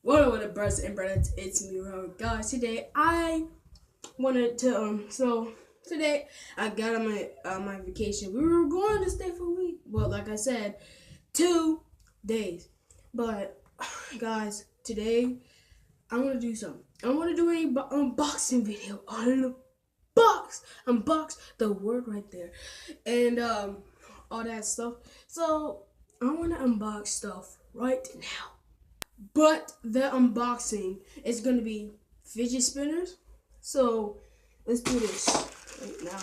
What up, brothers and brothers? It's me, Robert. Guys. Today I wanted to today I got on my vacation. We were going to stay for a week. Well, like I said, 2 days. But guys, today I'm gonna do something. I'm gonna do an unboxing video. Unbox the word right there, and all that stuff. So I want to unbox stuff right now. But the unboxing is going to be fidget spinners. So let's do this right now.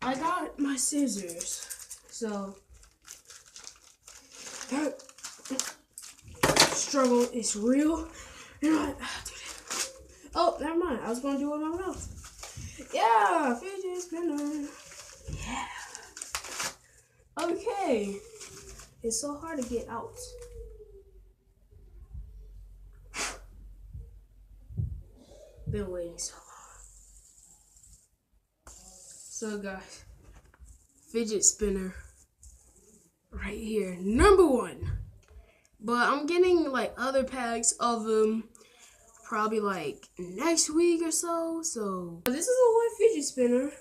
I got my scissors. So that struggle is real. Oh, never mind. I was going to do it on my mouth. Yeah, fidget spinner. Yeah. Okay. It's so hard to get out. Been waiting so long. So guys, fidget spinner right here, number 1. But I'm getting like other packs of them probably like next week or so. So this is a white fidget spinner,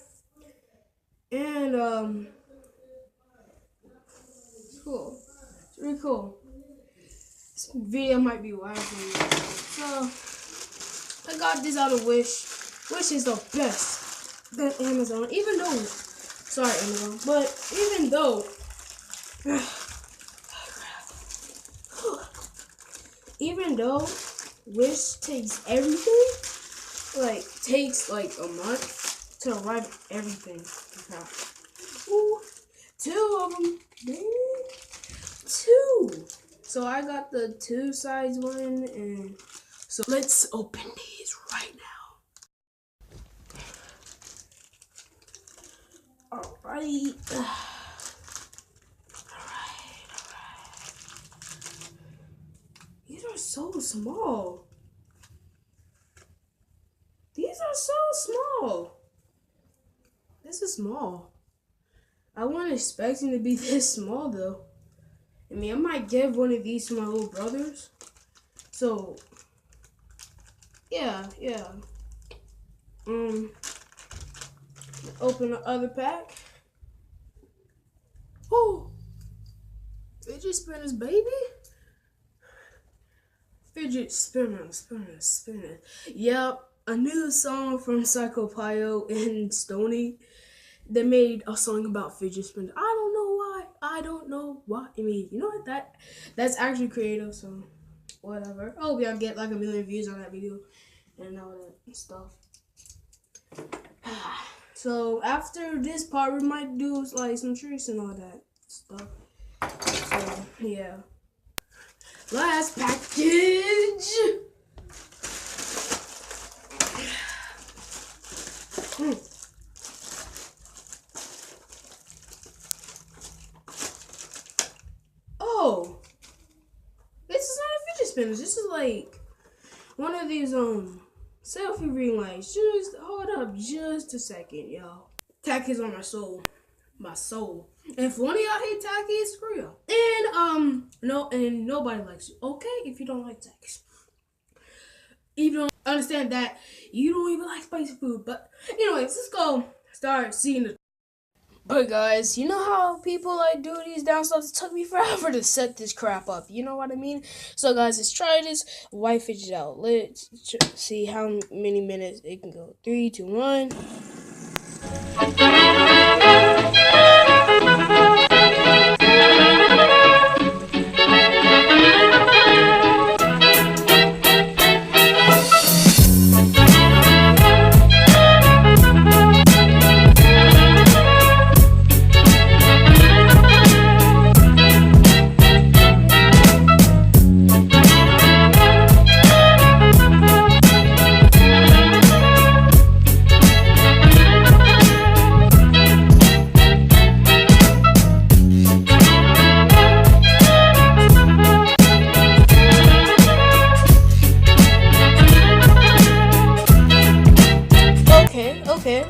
and it's cool. It's really cool. This video might be wild for you. So I got this out of Wish. Wish is the best than Amazon. Even though, sorry Amazon, but even though, even though Wish takes everything, takes like a month to arrive everything. Ooh, 2 of them, baby. 2. So I got the 2 size one, and so let's open these right now. Alright. These are so small. These are so small. This is small. I wasn't expecting to be this small though. I mean, I might give one of these to my little brothers. So yeah. Open the other pack. Oh, fidget spinners, baby. Fidget spinners. Yep, a new song from Psycho Pio and Stony. They made a song about fidget spinners. I don't know why. I mean, you know what? That's actually creative. So whatever. I hope y'all get like 1 million views on that video and all that stuff. So after this part, we might do like some tricks and all that stuff. So yeah. Last package. Oh, this is not a fidget spinner. This is like one of these selfie ring lights. Just hold up just a second, y'all. Tacky is on my soul. If one of y'all hate tacky, screw y'all. And nobody likes you. Okay, if you don't like tacky. If you don't understand that, you don't even like spicy food. But anyways, let's go start seeing the. But guys, you know how people like do these down stuff? It took me forever to set this crap up. You know what I mean? So guys, let's try this white fidget out. Let's see how many minutes it can go. 3, 2, 1.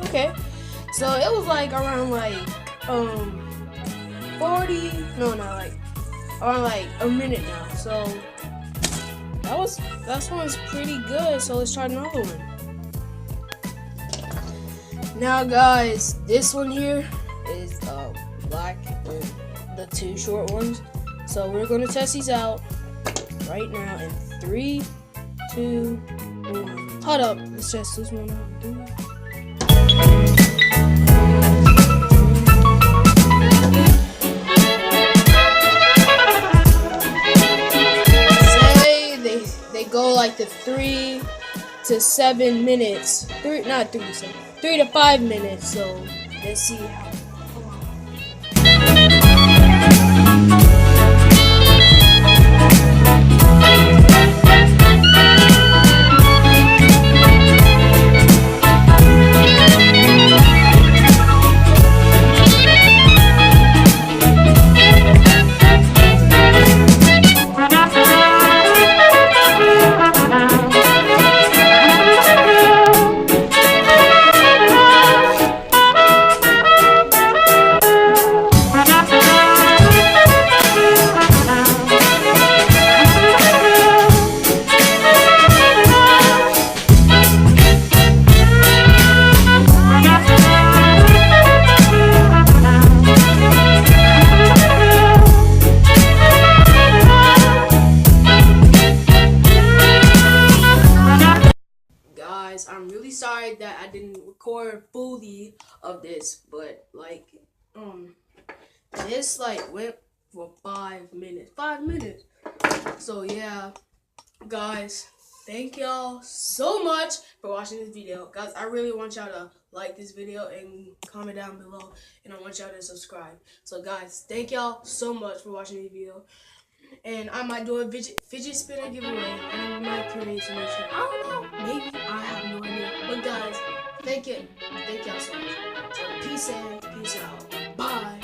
Okay. So it was like around 40, no, not like around like a minute now. So that one's pretty good. So let's try another one. Now, guys, this one here is black and the two short ones. So we're gonna test these out right now in 3, 2, 1. Hold up, let's test this one out. They go like the 3 to 7 minutes. 3 to 5 minutes. So let's see how. I'm really sorry that I didn't record fully of this, but like this like went for 5 minutes. 5 minutes. So yeah, guys, thank y'all so much for watching this video. Guys, I really want y'all to like this video and comment down below, and I want y'all to subscribe. So guys, thank y'all so much for watching this video. And I might do a fidget spinner giveaway, and I might create some new shit. I don't know, maybe, I have no idea. But guys, thank y'all so much. So peace in, peace out, bye.